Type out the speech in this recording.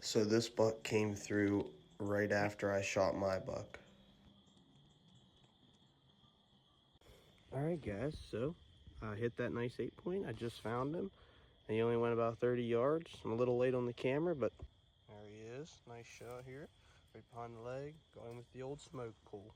So this buck came through right after I shot my buck. Alright guys, so I hit that nice 8-point. I just found him. And he only went about 30 yards. I'm a little late on the camera, but there he is. Nice shot here. Right behind the leg. Going with the old smoke pull.